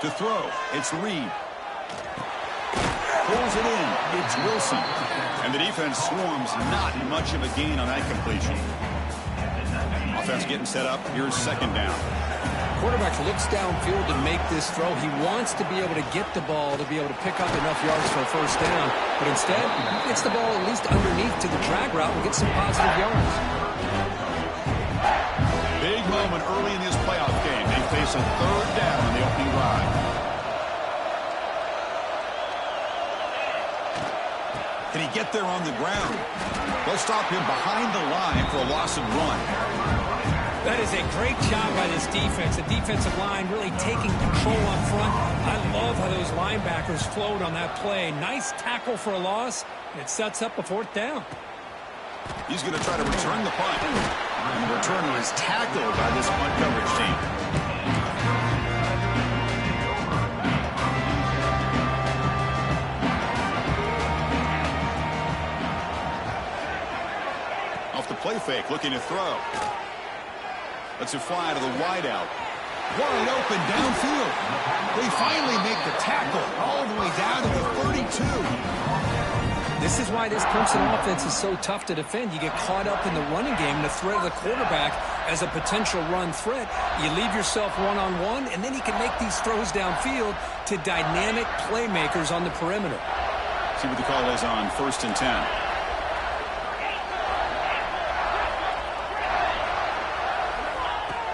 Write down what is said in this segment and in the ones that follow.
To throw, it's Reed. Pulls it in, it's Wilson. And the defense swarms, not much of a gain on that completion. Offense getting set up, here's second down. Quarterback looks downfield to make this throw. He wants to be able to get the ball to be able to pick up enough yards for a first down. But instead, he gets the ball at least underneath to the drag route and gets some positive yards. Big moment early in this playoff game. They face a third down on the opening drive. Can he get there on the ground? They'll stop him behind the line for a loss and run. That is a great job by this defense. The defensive line really taking control up front. I love how those linebackers flowed on that play. Nice tackle for a loss. It sets up a fourth down. He's going to try to return the punt. And the returner is tackled by this punt coverage team. Off the play fake, looking to throw. Lets it fly to the wideout. Wide open downfield. They finally make the tackle all the way down to the 32. This is why this Clemson offense is so tough to defend. You get caught up in the running game, the threat of the quarterback as a potential run threat. You leave yourself one-on-one, and then you can make these throws downfield to dynamic playmakers on the perimeter. See what the call is on 1st and 10.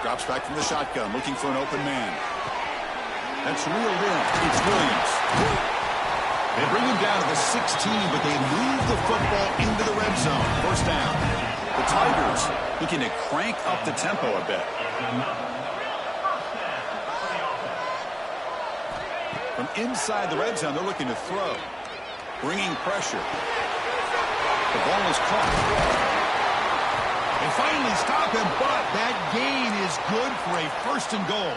Drops back from the shotgun, looking for an open man. That's reeled in. It's Williams. They bring him down to the 16, but they move the football into the red zone. First down. The Tigers looking to crank up the tempo a bit. From inside the red zone, they're looking to throw. Bringing pressure. The ball is caught. They finally stop him, but that gain is good for a first and goal.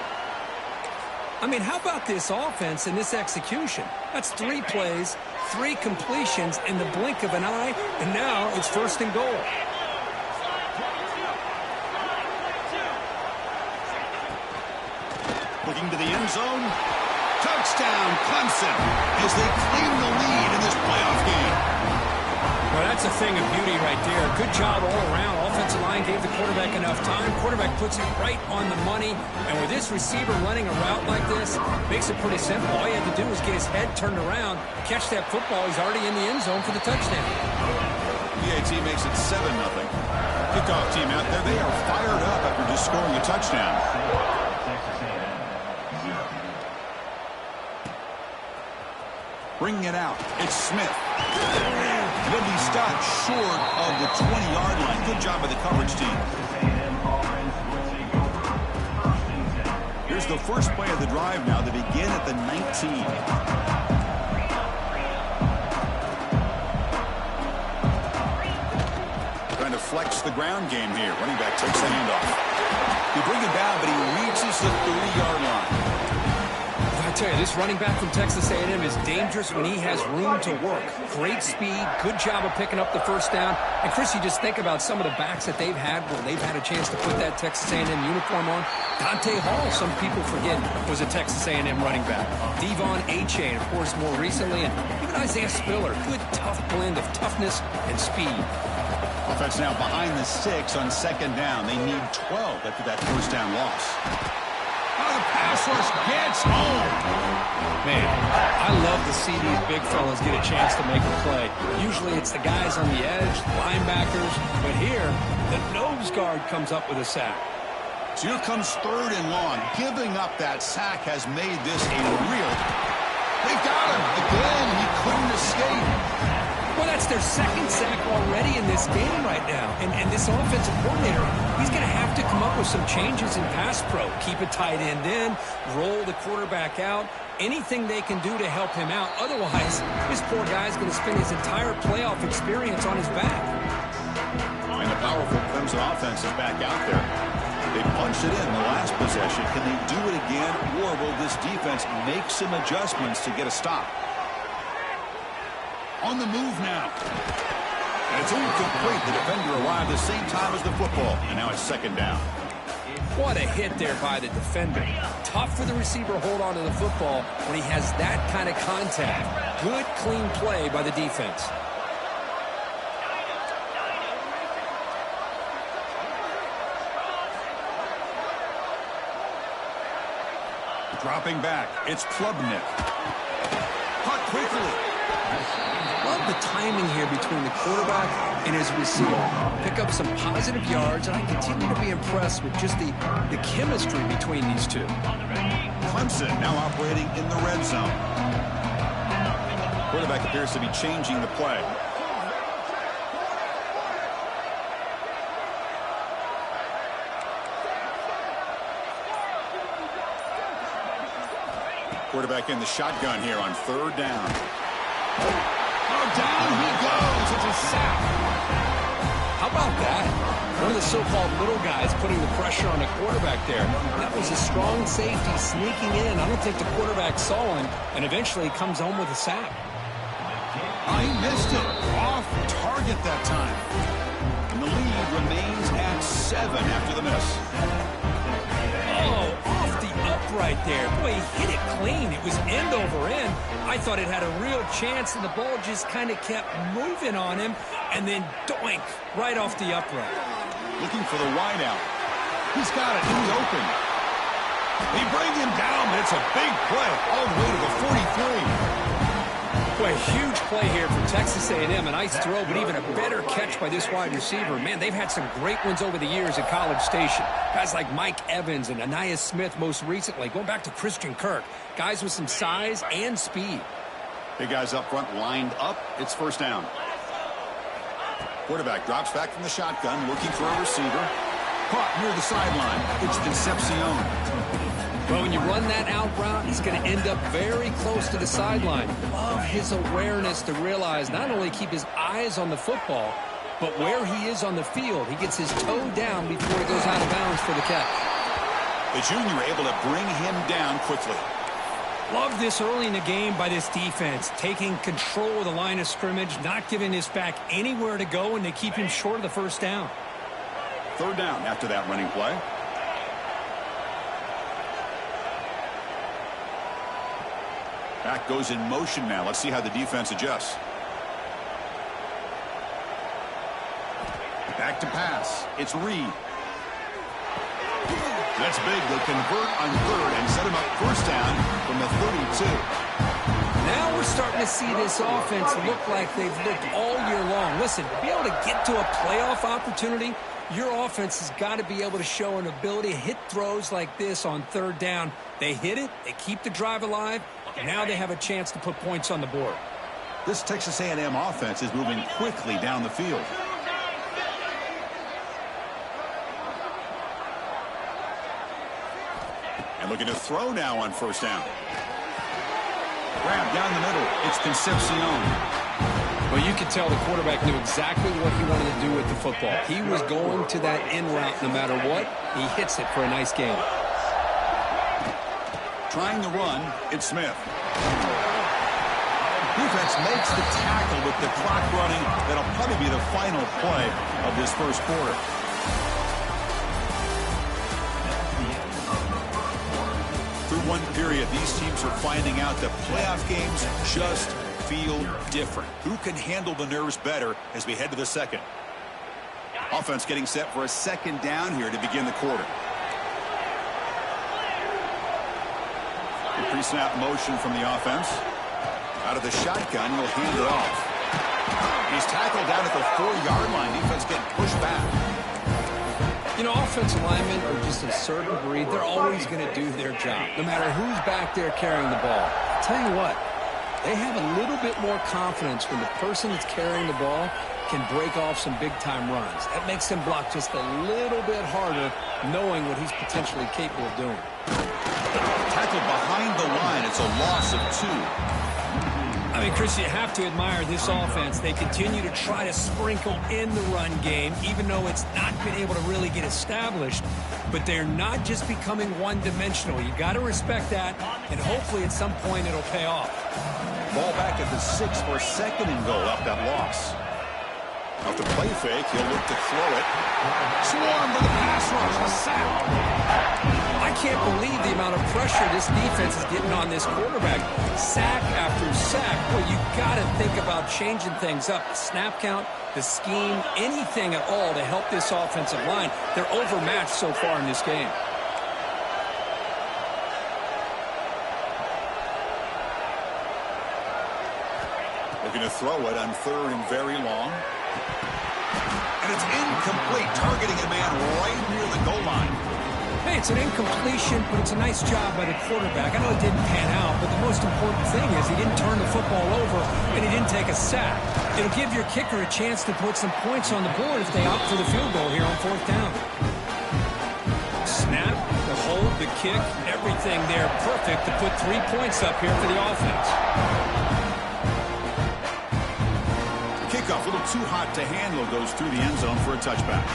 I mean, how about this offense and this execution? That's 3 plays, 3 completions in the blink of an eye, and now it's first and goal. Looking to the end zone. Touchdown, Clemson, as they claim the lead in this playoff game. Well, that's a thing of beauty right there. Good job all around. Offensive line gave the quarterback enough time. Quarterback puts it right on the money. And with this receiver running a route like this, makes it pretty simple. All you have to do is get his head turned around, catch that football. He's already in the end zone for the touchdown. PAT makes it 7-0. Kickoff team out there. They are fired up after just scoring a touchdown. Bringing it out. It's Smith. He'll be stopped short of the 20-yard line. Good job by the coverage team. Here's the first play of the drive now. They begin at the 19. Trying to flex the ground game here. Running back takes the handoff. He brings it down, but he reaches the 30-yard line. I tell you, this running back from Texas A&M is dangerous when he has room to work. Great speed, good job of picking up the first down. And, Chris, you just think about some of the backs that they've had where they've had a chance to put that Texas A&M uniform on. Dante Hall, some people forget, was a Texas A&M running back. Devon Achane, of course, more recently. And even Isaiah Spiller, good, tough blend of toughness and speed. Offense now behind the 6 on second down. They need 12 after that first down loss. The pass rush gets home. Man, I love to see these big fellas get a chance to make a play. Usually it's the guys on the edge, linebackers, but here, the nose guard comes up with a sack. So here comes 3rd and long. Giving up that sack has made this a real... They've got him again. He couldn't escape. Well, that's their 2nd sack already in this game right now. And this offensive coordinator, he's going to have to come up with some changes in pass pro. Keep a tight end in, roll the quarterback out, anything they can do to help him out. Otherwise, this poor guy's going to spend his entire playoff experience on his back. And the powerful Clemson offense is back out there. They punched it in the last possession. Can they do it again, or will this defense make some adjustments to get a stop? On the move now. And it's incomplete. The defender arrived the same time as the football. And now it's second down. What a hit there by the defender. Tough for the receiver to hold on to the football when he has that kind of contact. Good, clean play by the defense. Dropping back, it's Klubnik. Caught quickly. Love the timing here between the quarterback and his receiver. Pick up some positive yards, and I continue to be impressed with just the chemistry between these two. Clemson now operating in the red zone. Quarterback appears to be changing the play. Quarterback in the shotgun here on third down. Oh, down he goes. It's a sack. How about that? One of the so-called little guys putting the pressure on the quarterback there. That was a strong safety sneaking in. I don't think the quarterback saw him, and eventually he comes home with a sack. He missed it. Off target that time. And the lead remains at 7 after the miss. Oh, off the upright there. Boy, he hit it clean. It was end over end. I thought it had a real chance, and the ball just kind of kept moving on him, and then doink, right off the upright. Looking for the wideout. He's got it in the open. They bring him down, but it's a big play all the way to the 43. Boy, huge play here from Texas A&M. A nice throw, but even a better catch by this wide receiver. Man, they've had some great ones over the years at College Station. Guys like Mike Evans and Anais Smith most recently. Going back to Christian Kirk. Guys with some size and speed. Big guys up front lined up. It's first down. Quarterback drops back from the shotgun, looking for a receiver. Caught near the sideline. It's Concepcion. Well, when you run that out route, he's going to end up very close to the sideline. Love his awareness to realize not only keep his eyes on the football, but where he is on the field. He gets his toe down before he goes out of bounds for the catch. The junior able to bring him down quickly. Love this early in the game by this defense, taking control of the line of scrimmage, not giving this back anywhere to go, and they keep him short of the first down. Third down after that running play. Back goes in motion now. Let's see how the defense adjusts. Back to pass. It's Reed. That's big. They convert on third and set him up first down from the 32. Now we're starting to see this offense look like they've looked all year long. Listen, to be able to get to a playoff opportunity, your offense has got to be able to show an ability to hit throws like this on third down. They hit it, they keep the drive alive, and now they have a chance to put points on the board. This Texas A&M offense is moving quickly down the field. And looking to throw now on first down. Grab down the middle. It's Concepcion. Well, you could tell the quarterback knew exactly what he wanted to do with the football. He was going to that in route no matter what. He hits it for a nice gain. Trying the run, it's Smith. Defense makes the tackle with the clock running. That'll probably be the final play of this first quarter. Through one period, these teams are finding out that playoff games just feel different. Who can handle the nerves better as we head to the second? Offense getting set for a second down here to begin the quarter. Pre-snap motion from the offense. Out of the shotgun, he'll hand it off. He's tackled down at the 4-yard line. Defense getting pushed back. You know, offensive linemen are just a certain breed. They're always going to do their job, no matter who's back there carrying the ball. I'll tell you what, they have a little bit more confidence when the person that's carrying the ball can break off some big-time runs. That makes them block just a little bit harder, knowing what he's potentially capable of doing. Tackled behind the line. It's a loss of 2. I mean, Chris, you have to admire this offense. They continue to try to sprinkle in the run game, even though it's not been able to really get established. But they're not just becoming one-dimensional. You got to respect that, and hopefully at some point it'll pay off. Ball back at the 6 for a second and goal up that loss. Off the play fake, he'll look to throw it. Swarm with the pass rush, a sack. I can't believe the amount of pressure this defense is getting on this quarterback. Sack after sack. Well, you got to think about changing things up. The snap count, the scheme, anything at all to help this offensive line. They're overmatched so far in this game. Looking to throw it on 3rd and very long. And it's incomplete, targeting a man right near the goal line. Hey, it's an incompletion, but it's a nice job by the quarterback. I know it didn't pan out, but the most important thing is he didn't turn the football over and he didn't take a sack. It'll give your kicker a chance to put some points on the board if they opt for the field goal here on 4th down. Snap, the hold, the kick, everything there perfect to put 3 points up here for the offense. Kickoff, a little too hot to handle, goes through the end zone for a touchback.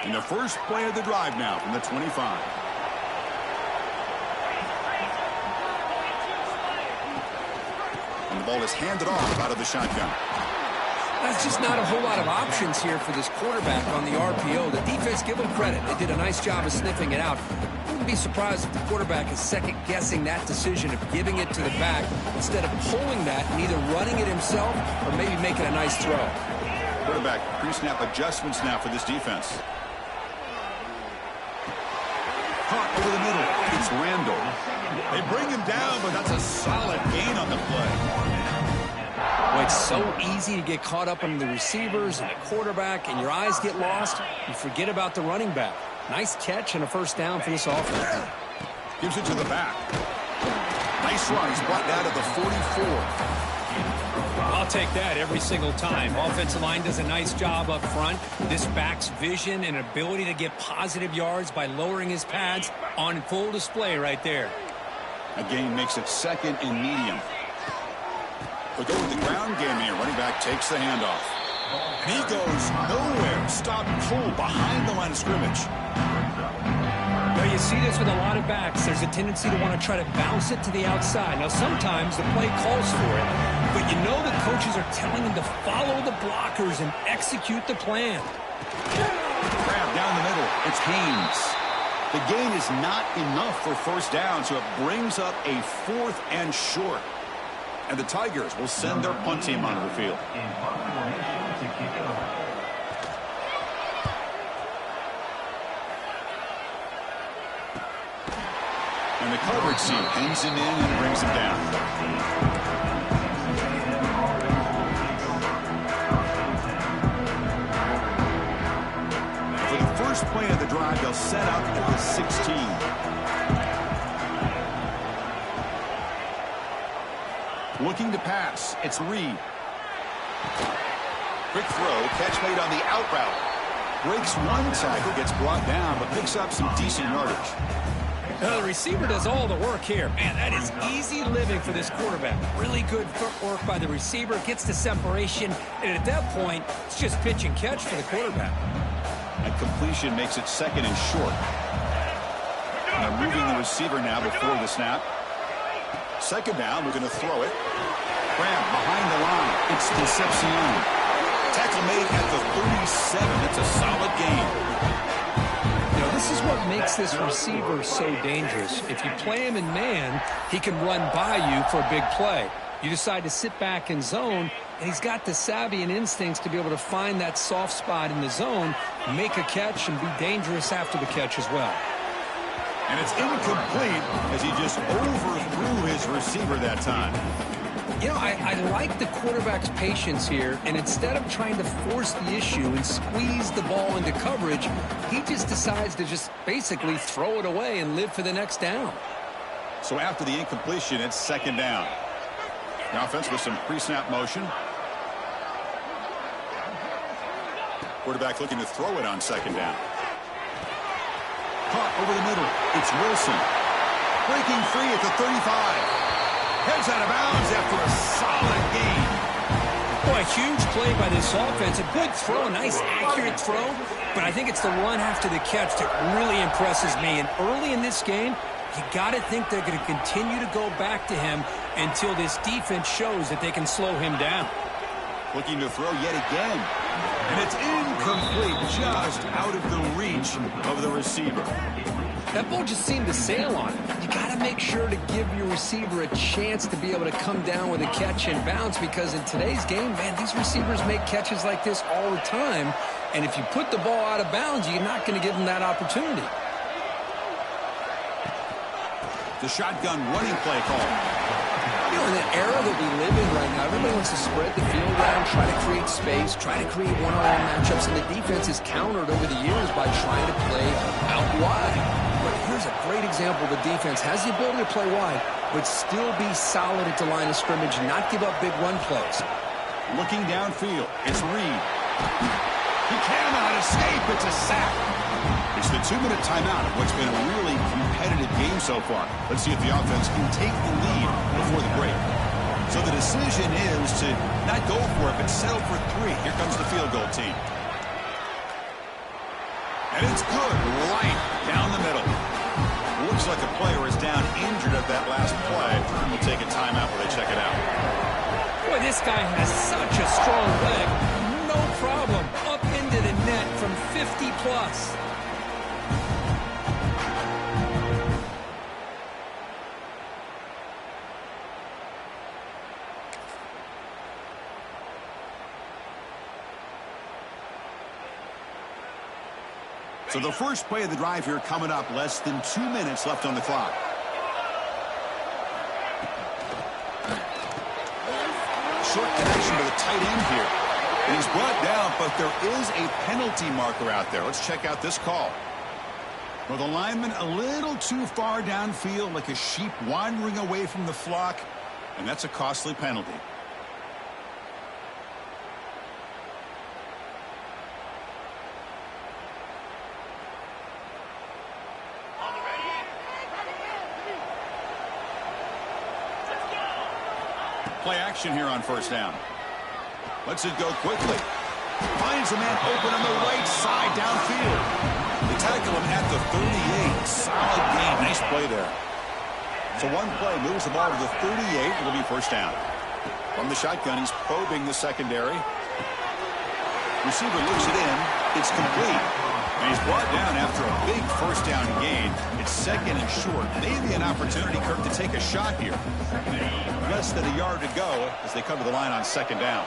In the first play of the drive now from the 25. And the ball is handed off out of the shotgun. That's just not a whole lot of options here for this quarterback on the RPO. The defense, give them credit. They did a nice job of sniffing it out. Wouldn't be surprised if the quarterback is second-guessing that decision of giving it to the back instead of pulling that and either running it himself or maybe making a nice throw. Quarterback pre-snap adjustments now for this defense. Caught over the middle. It's Randall. They bring him down, but that's a solid gain on the play. Well, it's so easy to get caught up in the receivers and the quarterback, and your eyes get lost. You forget about the running back. Nice catch and a first down for this offense. Gives it to the back. Nice run. He's brought down to the 44. I'll take that every single time. Offensive line does a nice job up front. This back's vision and ability to get positive yards by lowering his pads on full display right there. A gain makes it 2nd and medium. They'll go with the ground game here. Running back takes the handoff. And he goes nowhere. Stop pull behind the line of scrimmage. Now you see this with a lot of backs. There's a tendency to want to try to bounce it to the outside. Now sometimes the play calls for it, but you know the coaches are telling them to follow the blockers and execute the plan. Grab down the middle. It's Haynes. The gain is not enough for first down, so it brings up a 4th and short. And the Tigers will send their punt team onto the field. And the coverage team pins him in and brings him down. For the first play of the drive, they'll set up at the 16. Looking to pass. It's Reed. Quick throw. Catch made on the out route. Breaks one tackle, gets brought down, but picks up some decent yardage. The receiver does all the work here. Man, that is easy living for this quarterback. Really good footwork by the receiver. Gets the separation. And at that point, it's just pitch and catch for the quarterback. And completion makes it 2nd and short. And they're moving the receiver now before the snap. 2nd down, we're going to throw it. Graham behind the line. It's Concepcion. Tackle made at the 37. It's a solid gain. You know, this is what makes this receiver so dangerous. If you play him in man, he can run by you for a big play. You decide to sit back in zone, and he's got the savvy and instincts to be able to find that soft spot in the zone, make a catch, and be dangerous after the catch as well. And it's incomplete as he just overthrew his receiver that time. You know, I like the quarterback's patience here, and instead of trying to force the issue and squeeze the ball into coverage, he just decides to just basically throw it away and live for the next down. So after the incompletion, it's 2nd down. The offense with some pre-snap motion. Quarterback looking to throw it on 2nd down. Caught over the middle. It's Wilson. Breaking free at the 35. Heads out of bounds after a solid gain. Boy, a huge play by this offense. A good throw, a nice accurate throw. But I think it's the run after the catch that really impresses me. And early in this game, You got to think they're going to continue to go back to him until this defense shows that they can slow him down. Looking to throw yet again. And it's incomplete, just out of the reach of the receiver. That ball just seemed to sail on it. You got to make sure to give your receiver a chance to be able to come down with a catch and bounce, because in today's game, man, these receivers make catches like this all the time. And if you put the ball out of bounds, you're not going to give them that opportunity. The shotgun running play call. You know, in the era that we live in right now, everybody wants to spread the field around, try to create space, try to create one-on-one matchups, and the defense is countered over the years by trying to play out wide. But here's a great example. The defense has the ability to play wide, but still be solid at the line of scrimmage, not give up big run plays. Looking downfield, it's Reed. He cannot escape. It's a sack. It's the 2-minute timeout of what's been a really competitive game so far. Let's see if the offense can take the lead before the break. So the decision is to not go for it, but settle for 3. Here comes the field goal team. And it's good. Right down the middle. Looks like a player is down injured at that last play. We'll take a timeout while they check it out. Boy, this guy has such a strong leg. No problem. Up into the net from 50+. So the first play of the drive here coming up, less than 2 minutes left on the clock. Short connection to the tight end here. And he's brought down, but there is a penalty marker out there. Let's check out this call. Well, the lineman a little too far downfield, like a sheep wandering away from the flock, and that's a costly penalty. Play action here on first down. Lets it go quickly. Finds a man open on the right side downfield. They tackle him at the 38. Solid game. Nice play there. So one play moves the ball to the 38. It'll be first down. From the shotgun, he's probing the secondary. Receiver looks it in. It's complete. And he's brought down after a big first down gain. It's second and short. Maybe an opportunity, Kirk, to take a shot here. Less than a yard to go as they come to the line on second down.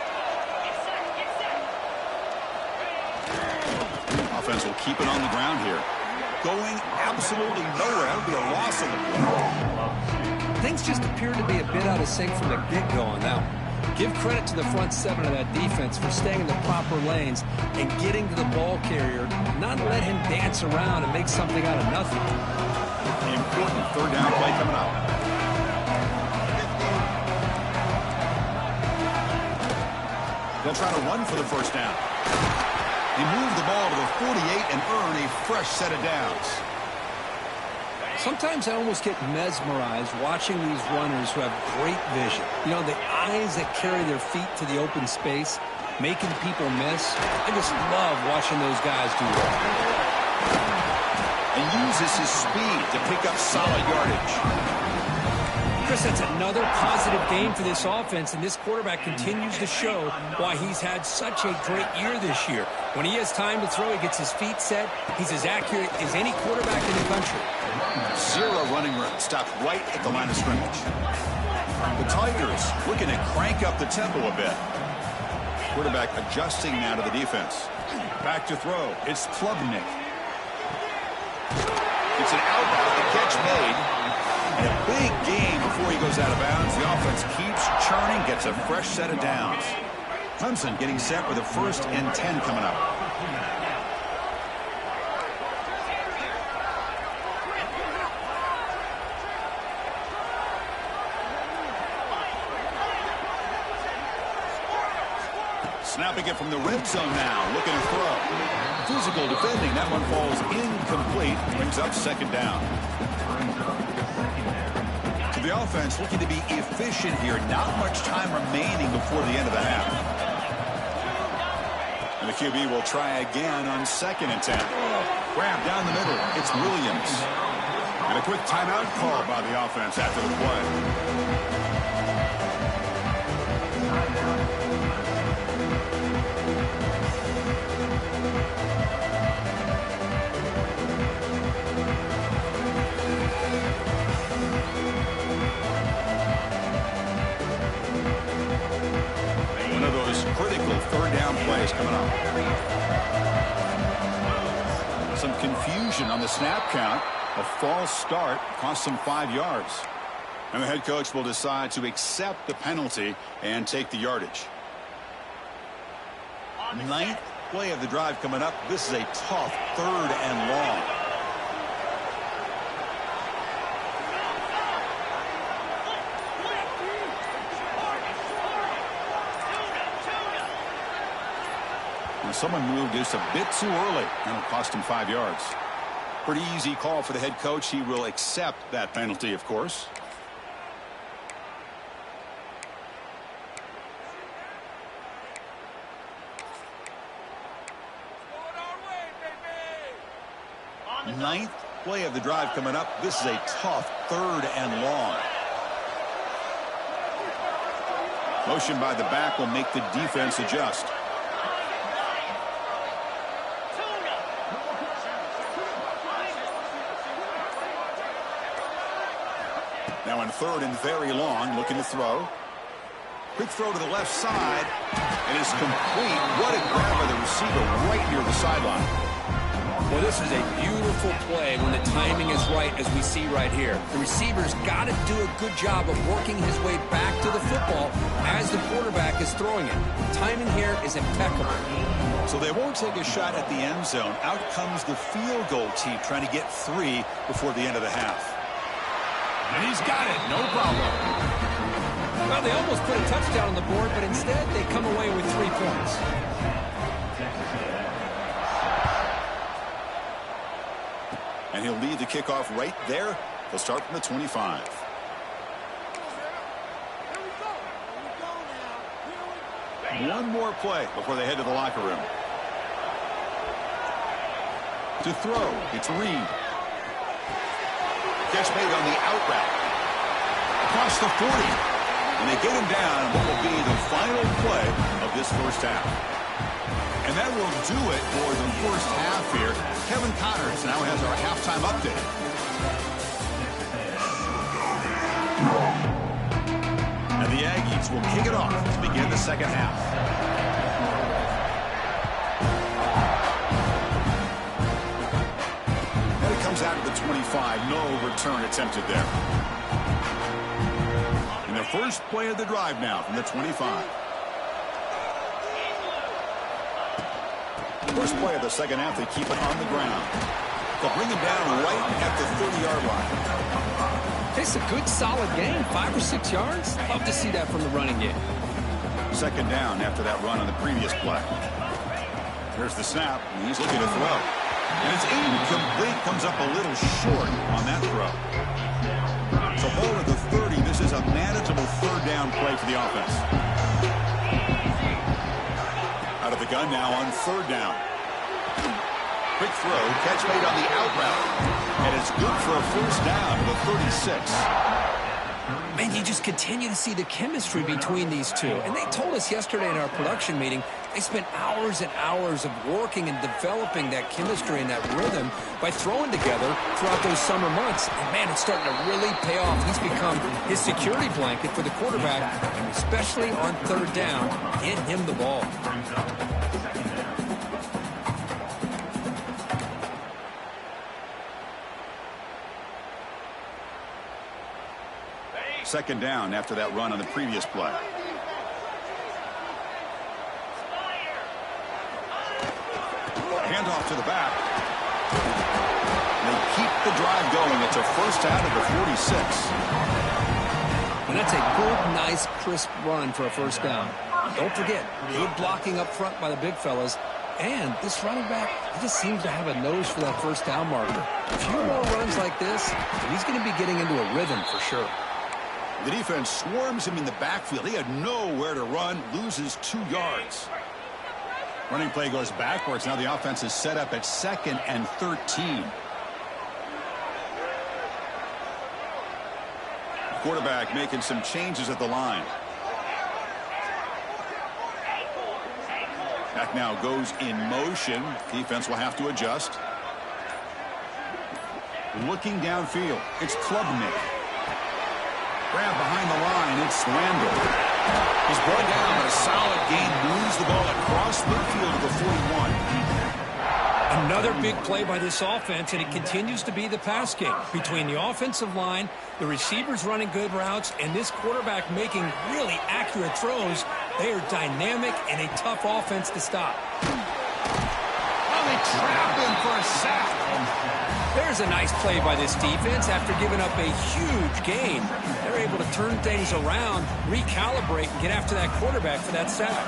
Offense will keep it on the ground here. Going absolutely nowhere. That would be a loss of the play. Things just appear to be a bit out of sync from the get-go on that one. Give credit to the front 7 of that defense for staying in the proper lanes and getting to the ball carrier, not let him dance around and make something out of nothing. The important third down play coming up. They'll try to run for the first down. He moved the ball to the 48 and earn a fresh set of downs. Sometimes I almost get mesmerized watching these runners who have great vision. You know, the eyes that carry their feet to the open space, making people miss. I just love watching those guys do that. And uses his speed to pick up solid yardage. Chris, that's another positive game for this offense, and this quarterback continues to show why he's had such a great year this year. When he has time to throw, he gets his feet set. He's as accurate as any quarterback in the country. 0 running room. Stopped right at the line of scrimmage. The Tigers looking to crank up the tempo a bit. Quarterback adjusting now to the defense. Back to throw. It's Klubnik. It's an outbound. The catch made. And a big game before he goes out of bounds. The offense keeps churning, gets a fresh set of downs. Clemson getting set with a 1st and 10 coming up. Snapping it from the red zone now, looking to throw. Physical defending, that one falls incomplete, brings up second down. To the offense, looking to be efficient here, not much time remaining before the end of the half. And the QB will try again on 2nd and 10. Grab down the middle, it's Williams. And a quick timeout call by the offense after the play. One of those critical third down plays coming up. Some confusion on the snap count. A false start cost him 5 yards. And the head coach will decide to accept the penalty and take the yardage. Ninth play of the drive coming up. This is a tough 3rd and long. And someone moved just a bit too early, and it'll cost him 5 yards. Pretty easy call for the head coach. He will accept that penalty, of course. Ninth play of the drive coming up. This is a tough 3rd and long. Motion by the back will make the defense adjust. Now in 3rd and very long, looking to throw. Quick throw to the left side, and it's complete. What a grab by the receiver right near the sideline. Well, this is a beautiful play when the timing is right, as we see right here. The receiver's got to do a good job of working his way back to the football as the quarterback is throwing it. Timing here is impeccable. So they won't take a shot at the end zone. Out comes the field goal team trying to get 3 before the end of the half. And he's got it, no problem. Well, they almost put a touchdown on the board, but instead they come away with 3 points. And he'll lead the kickoff right there. They'll start from the 25. One more play before they head to the locker room. To throw, it's Reed. Catch made on the out route. Across the 40. And they get him down what will be the final play of this first half. And that will do it for the first half here. Kevin Connors now has our halftime update. And the Aggies will kick it off to begin the second half. And it comes out of the 25. No return attempted there. And the first play of the drive now from the 25. First play of the second half, they keep it on the ground. They'll bring him down right at the 30-yard line. It's a good, solid game. 5 or 6 yards. Love to see that from the running game. Second down after that run on the previous play. Here's the snap, and he's looking to throw. And it's incomplete. Comes up a little short on that throw. So ball at the 30. This is a manageable third down play for the offense. Out of the gun now on third down. Quick throw, catch made on the out route. And it's good for a first down to the 36. Man, you just continue to see the chemistry between these two. And they told us yesterday in our production meeting, they spent hours and hours of working and developing that chemistry and that rhythm by throwing together throughout those summer months. And man, it's starting to really pay off. He's become his security blanket for the quarterback, and especially on third down, get him the ball. Second down after that run on the previous play. Handoff to the back. They keep the drive going. It's a first out of the 46. And that's a good, nice, crisp run for a first down. Don't forget, good blocking up front by the big fellas. And this running back, he just seems to have a nose for that first down marker. A few more runs like this, and he's going to be getting into a rhythm for sure. The defense swarms him in the backfield. He had nowhere to run, loses 2 yards. Running play goes backwards. Now the offense is set up at 2nd and 13. quarterback making some changes at the line. Back now goes in motion. Defense will have to adjust. Looking downfield, it's Klubnik. Grab behind the line, it's Landell. He's brought down, but a solid gain moves the ball across midfield to the 41. Another big play by this offense, and it continues to be the pass game. Between the offensive line, the receivers running good routes, and this quarterback making really accurate throws, they are dynamic and a tough offense to stop. Oh, they trap him for a sack. There's a nice play by this defense after giving up a huge gain. They're able to turn things around, recalibrate, and get after that quarterback for that sack.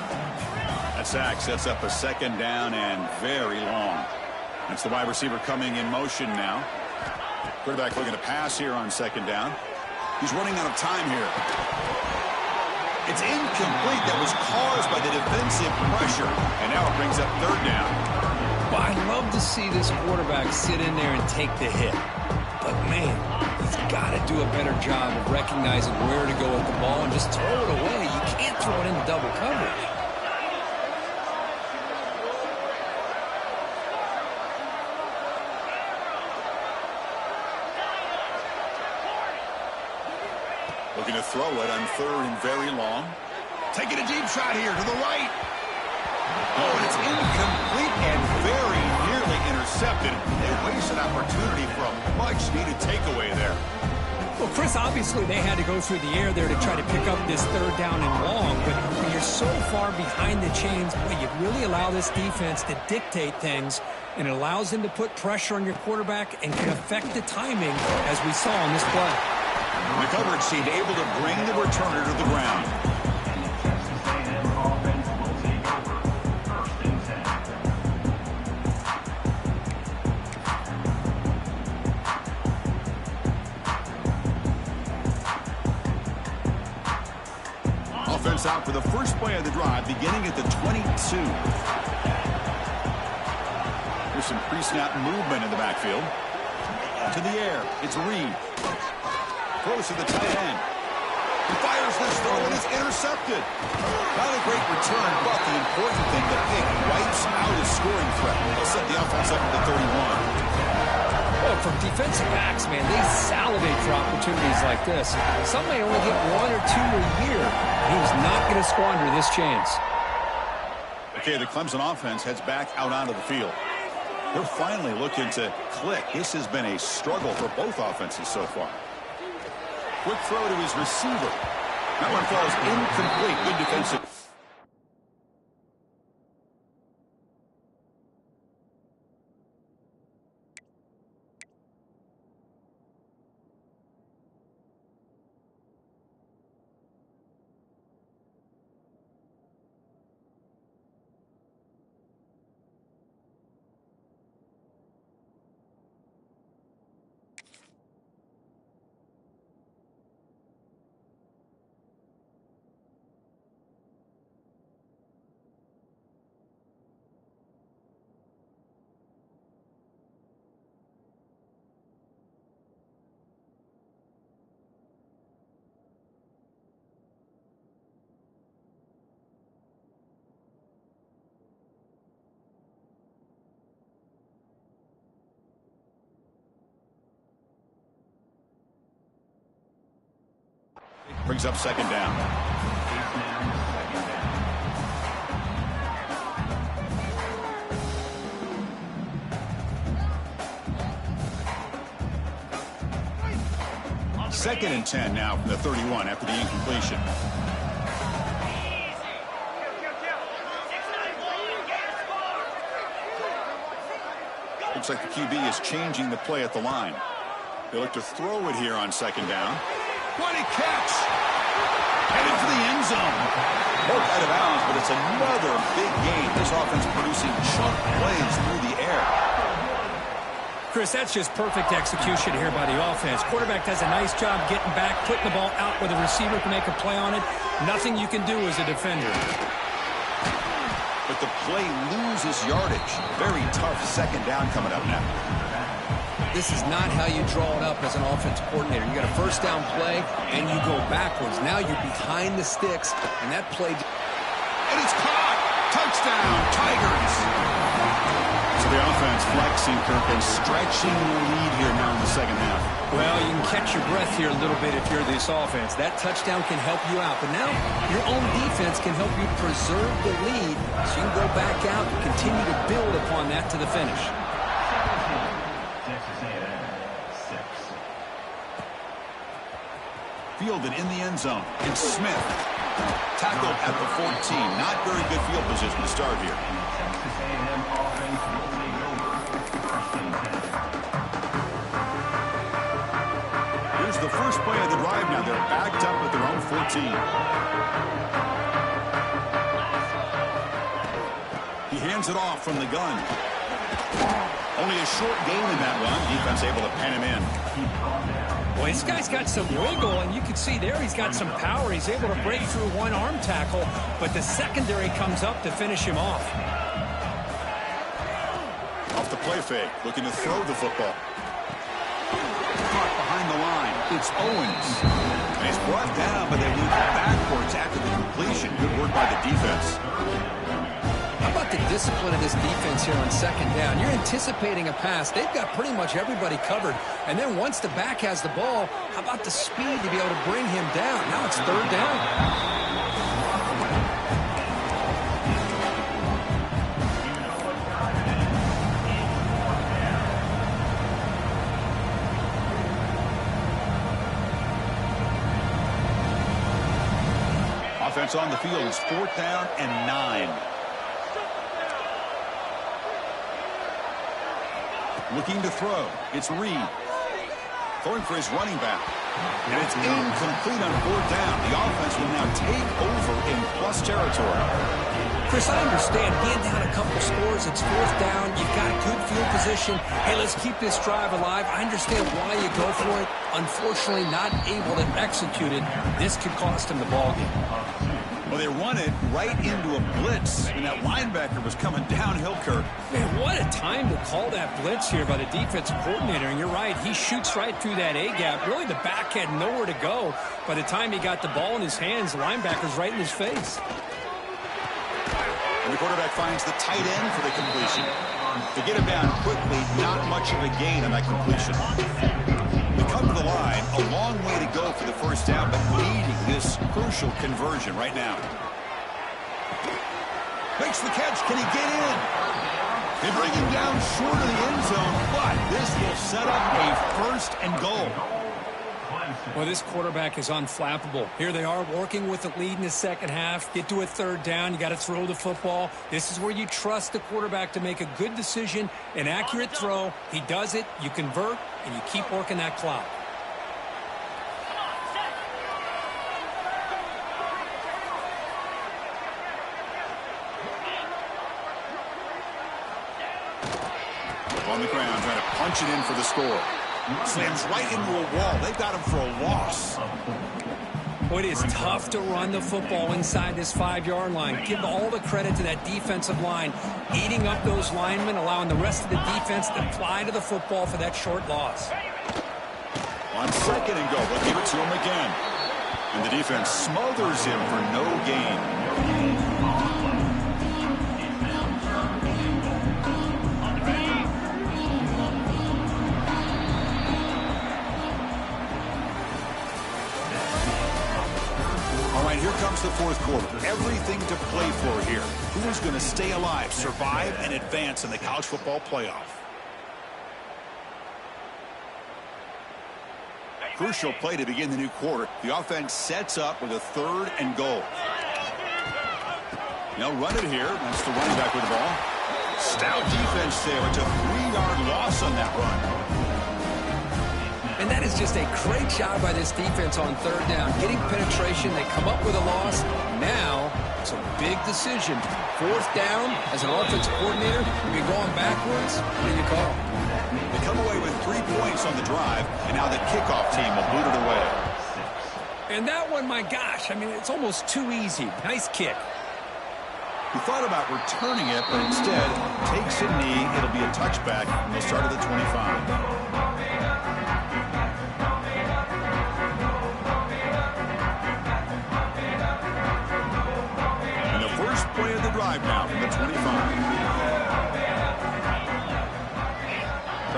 That sack sets up a second down and very long. That's the wide receiver coming in motion now. Quarterback looking to pass here on second down. He's running out of time here. It's incomplete. That was caused by the defensive pressure. And now it brings up third down. Well, I love to see this quarterback sit in there and take the hit. But, man, he's got to do a better job of recognizing where to go with the ball and just throw it away. You can't throw it into double coverage. Looking to throw it on third and very long. Taking a deep shot here to the right. Oh, and it's incomplete and very nearly intercepted. They waste an opportunity for a much-needed takeaway there. Well, Chris, obviously they had to go through the air there to try to pick up this third down and long, but when you're so far behind the chains, boy, you really allow this defense to dictate things, and it allows them to put pressure on your quarterback and can affect the timing, as we saw on this play. The coverage seemed able to bring the returner to the ground. Offense out for the first play of the drive, beginning at the 22. There's some pre-snap movement in the backfield. To the air, it's Reed. Throws to the tight end. He fires this throw and it's intercepted. Not a great return, but the important thing, the pick wipes out his scoring threat. He'll set the offense up at the 31. Well, from defensive backs, man, they salivate for opportunities like this. Some may only get one or two a year. He's not going to squander this chance. Okay, the Clemson offense heads back out onto the field. They're finally looking to click. This has been a struggle for both offenses so far. Quick throw to his receiver. That one falls incomplete. Good defensive. Brings up second down. Second and 10 now from the 31 after the incompletion. Looks like the QB is changing the play at the line. They look to throw it here on second down. What a catch! Headed for the end zone. Broke out of bounds, but it's another big game. This offense producing chunk plays through the air. Chris, that's just perfect execution here by the offense. Quarterback does a nice job getting back, putting the ball out where the receiver can make a play on it. Nothing you can do as a defender. But the play loses yardage. Very tough second down coming up now. this is not how you draw it up as an offensive coordinator. You got a first down play, and you go backwards. Now you're behind the sticks, and that play... And it's caught! Touchdown, Tigers! So the offense flexing, Kirk, and stretching the lead here now in the second half. Well, you can catch your breath here a little bit if you're this offense. That touchdown can help you out. But now your own defense can help you preserve the lead so you can go back out and continue to build upon that to the finish. Fielded in the end zone. It's Smith. Tackled at the 14. Not very good field position to start here. Here's the first play of the drive now. They're backed up at their own 14. He hands it off from the gun. Only a short gain in that run. Defense able to pen him in. Well, this guy's got some wiggle, and you can see there he's got some power. He's able to break through one arm tackle, but the secondary comes up to finish him off. Off the play fake, looking to throw the football. Caught behind the line. It's Owens. And he's brought down, but they move backwards after the completion. Good work by the defense. How about the discipline of this defense here on second down? You're anticipating a pass. They've got pretty much everybody covered. And then once the back has the ball, how about the speed to be able to bring him down? Now it's third down. Offense on the field is fourth down and 9. Looking to throw. It's Reed. Throwing for his running back. And it's incomplete on fourth down. The offense will now take over in plus territory. Chris, I understand. Being down a couple scores, it's fourth down. You've got a good field position. Hey, let's keep this drive alive. I understand why you go for it. Unfortunately, not able to execute it. This could cost him the ballgame. Well, they run it right into a blitz, and that linebacker was coming downhill, Kirk. Man, what a time to call that blitz here by the defensive coordinator. And you're right, he shoots right through that A-gap. Really, the back had nowhere to go. By the time he got the ball in his hands, the linebacker's right in his face. And the quarterback finds the tight end for the completion. To get him down quickly, not much of a gain on that completion. They come to the line, a long way to go for the first down, but needing this crucial conversion right now. Makes the catch. Can he get in? They bring him down short of the end zone, but this will set up a first and goal. Well, this quarterback is unflappable. Here they are working with the lead in the second half. Get to a third down. You got to throw the football. This is where you trust the quarterback to make a good decision, an accurate throw. He does it. You convert, and you keep working that clock. On the ground, trying to punch it in for the score. Slams right into a wall. They've got him for a loss. Well, it is tough to run the football inside this 5-yard line. Give all the credit to that defensive line, eating up those linemen, allowing the rest of the defense to fly to the football for that short loss. On second and go, they'll give it to him again. And the defense smothers him for no gain. Here comes the fourth quarter. Everything to play for here. Who is going to stay alive, survive, and advance in the college football playoff? Crucial play to begin the new quarter. The offense sets up with a third and goal. They'll run it here. That's the running back with the ball. Stout defense there. It's a 3-yard loss on that run. And that is just a great job by this defense on third down. Getting penetration, they come up with a loss. Now, it's a big decision. Fourth down, as an offensive coordinator, you're going backwards. What do you call? They come away with 3 points on the drive, and now the kickoff team will boot it away. And that one, my gosh, I mean, it's almost too easy. Nice kick. He thought about returning it, but instead takes a knee. It'll be a touchback, and they'll start at the 25.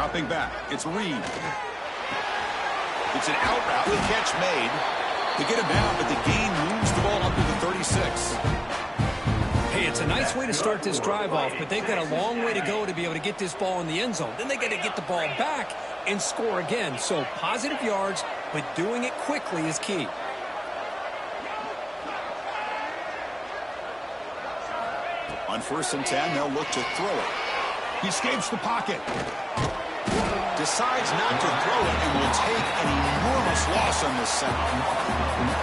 Dropping back. It's Reed. It's an out route. Good catch made. They get him down, but the gain moves the ball up to the 36. Hey, it's a nice way to start this drive off, but they've got a long way to go to be able to get this ball in the end zone. Then they got to get the ball back and score again. So positive yards, but doing it quickly is key. On 1st and 10, they'll look to throw it. He escapes the pocket. Decides not to throw it and will take an enormous loss on this sack.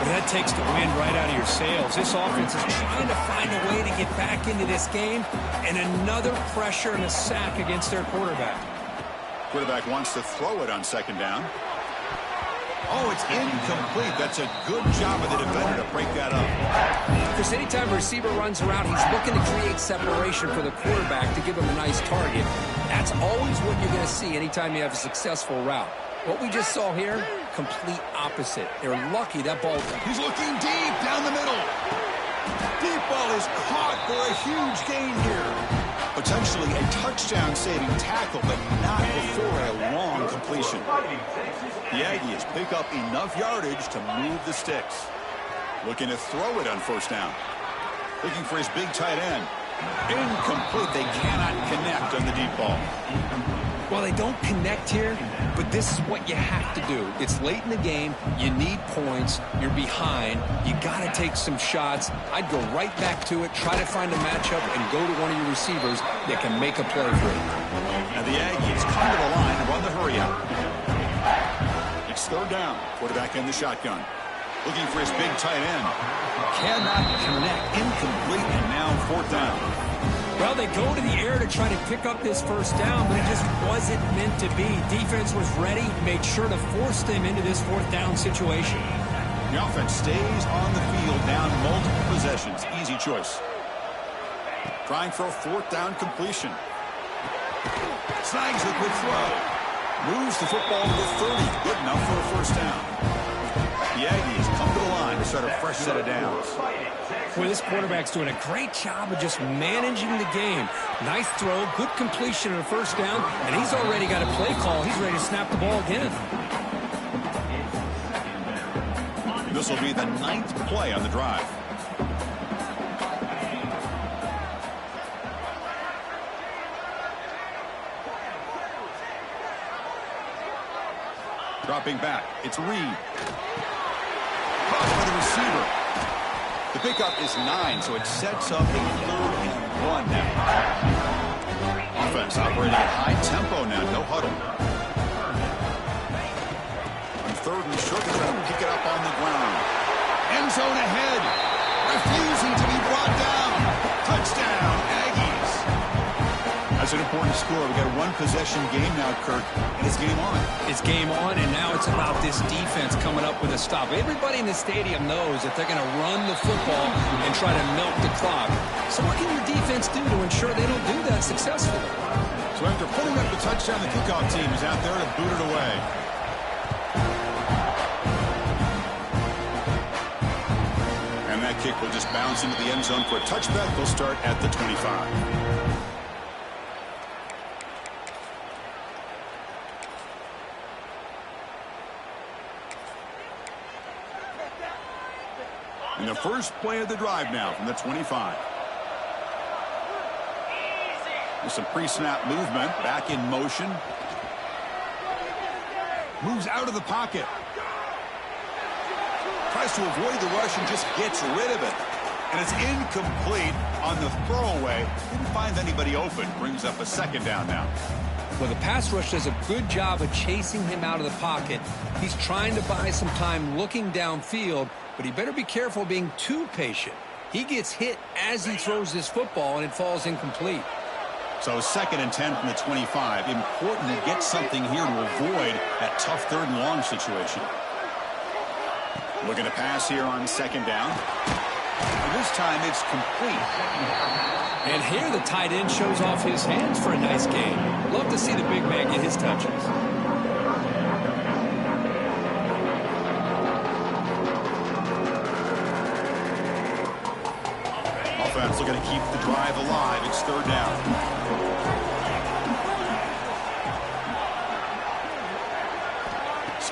But that takes the wind right out of your sails. This offense is trying to find a way to get back into this game, and another pressure and a sack against their quarterback. Quarterback wants to throw it on 2nd down. Oh, it's incomplete. That's a good job of the defender to break that up. Because anytime a receiver runs around, he's looking to create separation for the quarterback to give him a nice target. That's always what you're going to see anytime you have a successful route. What we just saw here, complete opposite. They're lucky that ball. He's looking deep down the middle. Deep ball is caught for a huge gain here. Potentially a touchdown-saving tackle, but not before a long completion. The Aggies pick up enough yardage to move the sticks. Looking to throw it on 1st down. Looking for his big tight end. Incomplete. They cannot connect on the deep ball. Well, they don't connect here, but this is what you have to do. It's late in the game. You need points. You're behind. You got to take some shots. I'd go right back to it, try to find a matchup, and go to one of your receivers that can make a play for you. Now the Aggies come to the line and run the hurry out. It's 3rd down. Quarterback in the shotgun. Looking for his big tight end. Cannot connect. Incomplete, and now 4th down. Well, they go to the air to try to pick up this 1st down, but it just wasn't meant to be. Defense was ready, made sure to force them into this 4th down situation. The offense stays on the field, down multiple possessions. Easy choice. Trying for a 4th down completion. Snags the quick throw. Moves the football to the 30. Good enough for a 1st down. The Aggies come to the line to start a fresh set of downs. Boy, this quarterback's doing a great job of just managing the game. Nice throw, good completion on a 1st down, and he's already got a play call. He's ready to snap the ball again. This will be the 9th play on the drive. Dropping back, it's Reed. Caught by the receiver. The pickup is 9, so it sets up a 3rd and 1 now. Offense operating at high tempo now, no huddle. On 3rd and short, they're going to pick it up on the ground. End zone ahead. Refusing to be brought down. Touchdown, Aggies. That's an important score. We've got a 1-possession game now, Kirk, and it's game on. It's game on, and now it's about this defense coming up with a stop. Everybody in the stadium knows that they're going to run the football and try to milk the clock. So what can your defense do to ensure they don't do that successfully? So after pulling up the touchdown, the kickoff team is out there to boot it away. And that kick will just bounce into the end zone for a touchback. They'll start at the 25. And the first play of the drive now from the 25. With some pre-snap movement, back in motion. Moves out of the pocket. Tries to avoid the rush and just gets rid of it. And it's incomplete on the throwaway. Didn't find anybody open. Brings up a 2nd down now. Well, the pass rush does a good job of chasing him out of the pocket. He's trying to buy some time looking downfield, but he better be careful being too patient. He gets hit as he throws this football, and it falls incomplete. So 2nd and 10 from the 25. Important to get something here to avoid that tough 3rd and long situation. Looking to pass here on 2nd down. And this time it's complete. And here the tight end shows off his hands for a nice game. Love to see the big man get his touches. Offense looking to keep the drive alive. It's 3rd down.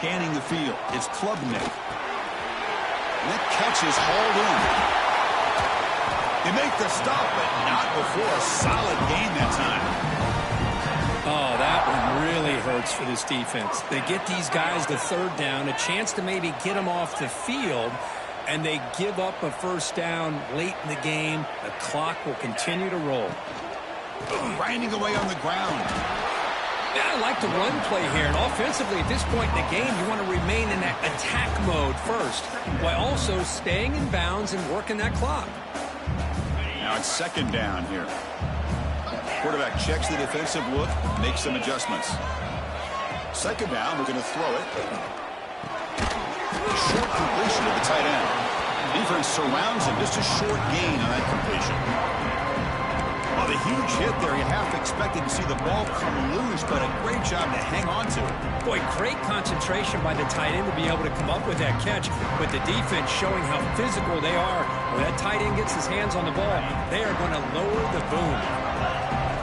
scanning the field. It's Klubnik. And that catch is hauled in. They make the stop, but not before a solid gain that time. Oh, that one really hurts for this defense. They get these guys the third down, a chance to maybe get them off the field, and they give up a first down late in the game. The clock will continue to roll. Grinding away on the ground. Yeah, I like the run play here. And offensively, at this point in the game, you want to remain in that attack mode first, while also staying in bounds and working that clock. Now it's second down here. Quarterback checks the defensive look, makes some adjustments. Second down, we're going to throw it. Short completion to the tight end. Defense surrounds him. Just a short gain on that completion. Well, the huge hit there, you half expected to see the ball come loose, but a great job to hang on to it. Boy, great concentration by the tight end to be able to come up with that catch, with the defense showing how physical they are. When that tight end gets his hands on the ball, they are going to lower the boom.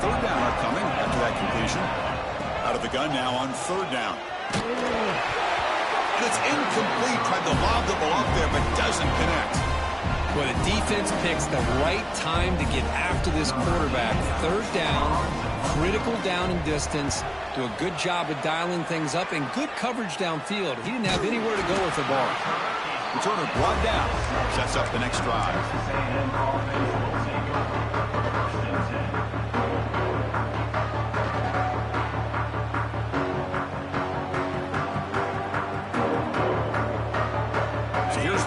Third down upcoming after that completion. Out of the gun now on third down. And it's incomplete. Tried to lob the ball up there, but doesn't connect. Well, the defense picks the right time to get after this quarterback. Third down, critical down and distance. Do a good job of dialing things up and good coverage downfield. He didn't have anywhere to go with the ball. Returner brought down. Sets up the next drive.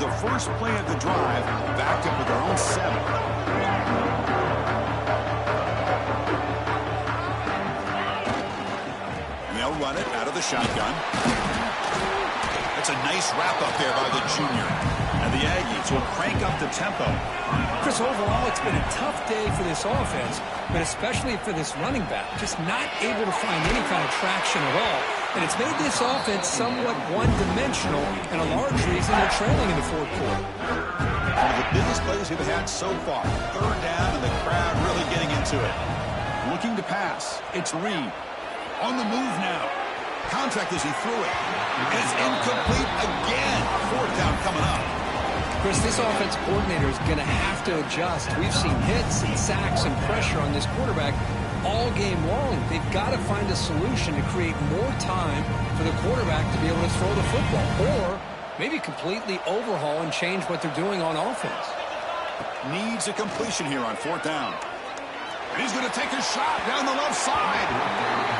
The first play of the drive, backed up with their own 7. And they'll run it out of the shotgun. That's a nice wrap up there by the junior. And the Aggies will crank up the tempo. Chris, overall, it's been a tough day for this offense, but especially for this running back. Just not able to find any kind of traction at all. And it's made this offense somewhat one-dimensional, and a large reason they're trailing in the fourth quarter. One of the biggest plays we've had so far. Third down, and the crowd really getting into it. Looking to pass. It's Reed. On the move now. Contact as he threw it. And it's incomplete again. Fourth down coming up. Chris, this offensive coordinator is going to have to adjust. We've seen hits and sacks and pressure on this quarterback all game long. They've got to find a solution to create more time for the quarterback to be able to throw the football, or maybe completely overhaul and change what they're doing on offense. Needs a completion here on fourth down. And he's going to take a shot down the left side.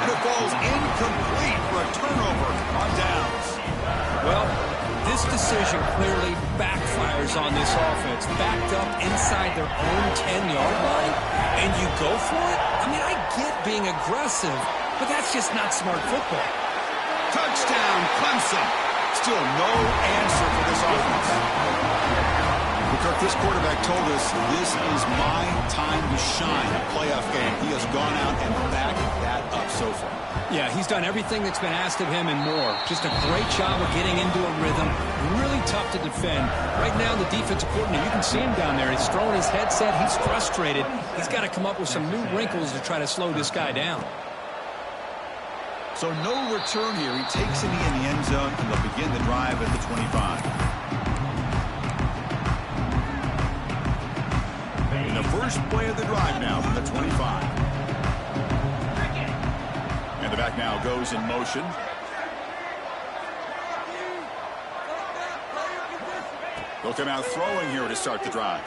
And it falls incomplete for a turnover on downs. Well, this decision clearly backfires on this offense. Backed up inside their own 10-yard line, and you go for it? I mean, I get being aggressive, but that's just not smart football. Touchdown, Clemson. Still no answer for this offense. Kirk, this quarterback told us this is my time to shine a playoff game. He has gone out and backed that up so far. Yeah, he's done everything that's been asked of him and more. Just a great job of getting into a rhythm. Really tough to defend. Right now, the defensive coordinator, you can see him down there. He's throwing his headset. He's frustrated. He's got to come up with some new wrinkles to try to slow this guy down. So no return here. He takes a knee in the end zone, and they'll begin the drive at the 25. And the first play of the drive now from the 25. And the back now goes in motion. They'll come out throwing here to start the drive.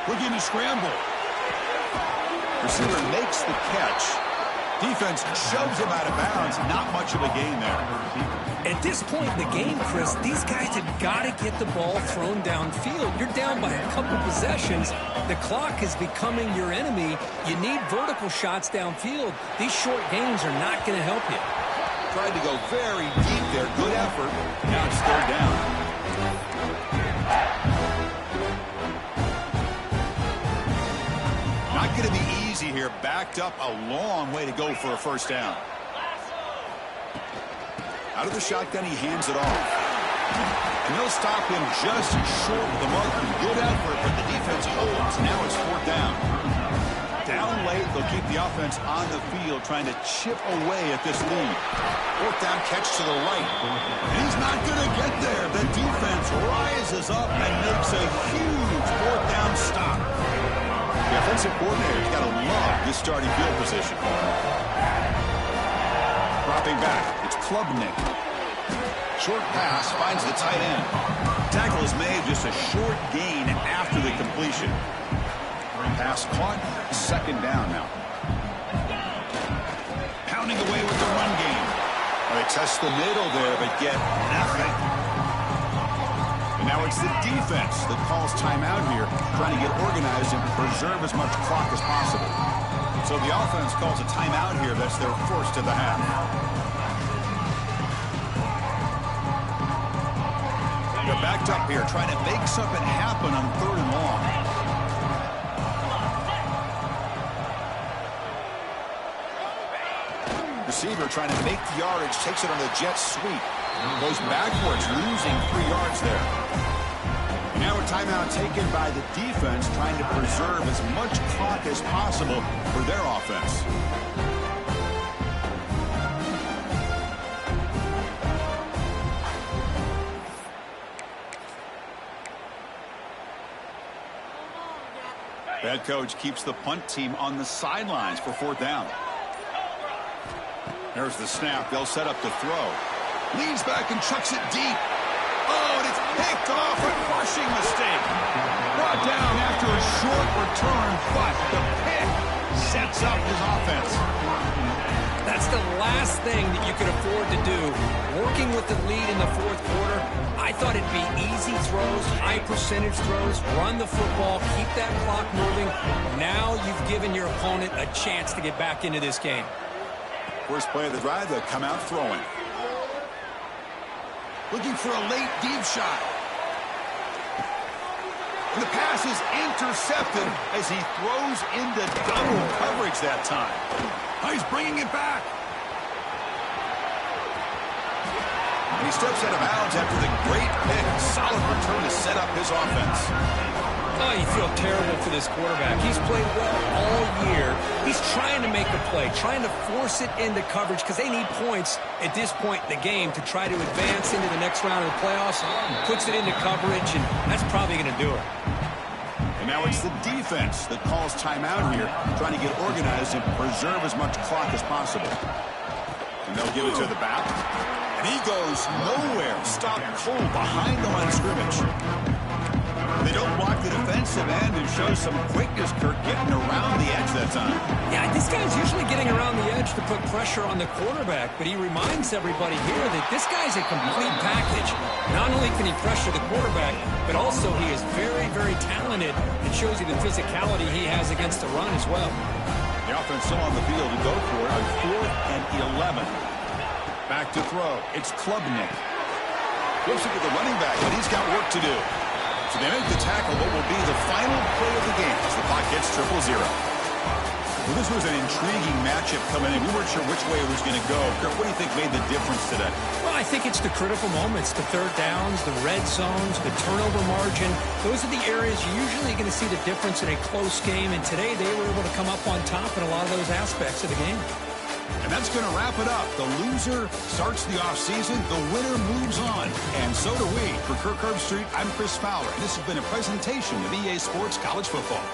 Looking to scramble. Receiver makes the catch. Defense shoves him out of bounds. Not much of a gain there. At this point in the game, Chris, these guys have got to get the ball thrown downfield. You're down by a couple possessions. The clock is becoming your enemy. You need vertical shots downfield. These short gains are not going to help you. Tried to go very deep there. Good effort. Now it's third down. Not going to be easy here. Backed up a long way to go for a first down. Out of the shotgun, he hands it off. And they'll stop him just short of the mark. Good effort, but the defense holds. Now it's fourth down. Down late, they'll keep the offense on the field trying to chip away at this lead. Fourth down catch to the right. He's not going to get there. The defense rises up and makes a huge fourth down stop. The offensive coordinator's got to love this starting field position. Dropping back, it's Klubnik. Short pass finds the tight end. Tackle is made, just a short gain after the completion. Pass caught, second down now. Pounding away with the run game. They test the middle there, but get nothing. And now it's the defense that calls timeout here, trying to get organized and preserve as much clock as possible. So the offense calls a timeout here. That's their first of the half. They're backed up here, trying to make something happen on third and long. Receiver trying to make the yardage, takes it on the jet sweep. Goes backwards, losing 3 yards there. And now a timeout taken by the defense, trying to preserve as much clock as possible for their offense. Head coach keeps the punt team on the sidelines for fourth down. There's the snap. They'll set up to throw. Leans back and chucks it deep. Oh, and it's picked off. A crushing mistake. Brought down after a short return, but the pick sets up his offense. That's the last thing that you could afford to do. Working with the lead in the fourth quarter, I thought it'd be easy throws, high percentage throws, run the football, keep that clock moving. Now you've given your opponent a chance to get back into this game. First play of the drive, they'll come out throwing. Looking for a late deep shot. And the pass is intercepted as he throws into double coverage that time. Oh, he's bringing it back. And he steps out of bounds after the great pick. Solid return to set up his offense. Oh, you feel terrible for this quarterback. He's played well all year. He's trying to make a play, trying to force it into coverage because they need points at this point in the game to try to advance into the next round of the playoffs. Puts it into coverage, and that's probably going to do it. And now it's the defense that calls timeout here, trying to get organized and preserve as much clock as possible. And they'll give it to the back. And he goes nowhere. Stopped cold behind the line of scrimmage. They don't block the defensive end and show some quickness, Kirk, getting around the edge that time. Yeah, this guy's usually getting around the edge to put pressure on the quarterback, but he reminds everybody here that this guy's a complete package. Not only can he pressure the quarterback, but also he is very, very talented. It shows you the physicality he has against the run as well. The offense still on the field to go for it on 4th and 11. Back to throw. It's Klubnik. Flips it to the running back, but he's got work to do. So they make the tackle, what will be the final play of the game as the clock gets 0-0. Well, this was an intriguing matchup coming in. We weren't sure which way it was going to go. Kirk, what do you think made the difference today? Well, I think it's the critical moments, the third downs, the red zones, the turnover margin. Those are the areas you're usually going to see the difference in a close game, and today they were able to come up on top in a lot of those aspects of the game. And that's going to wrap it up. The loser starts the offseason. The winner moves on. And so do we. For Kirk Herbstreit, I'm Chris Fowler. And this has been a presentation of EA Sports College Football.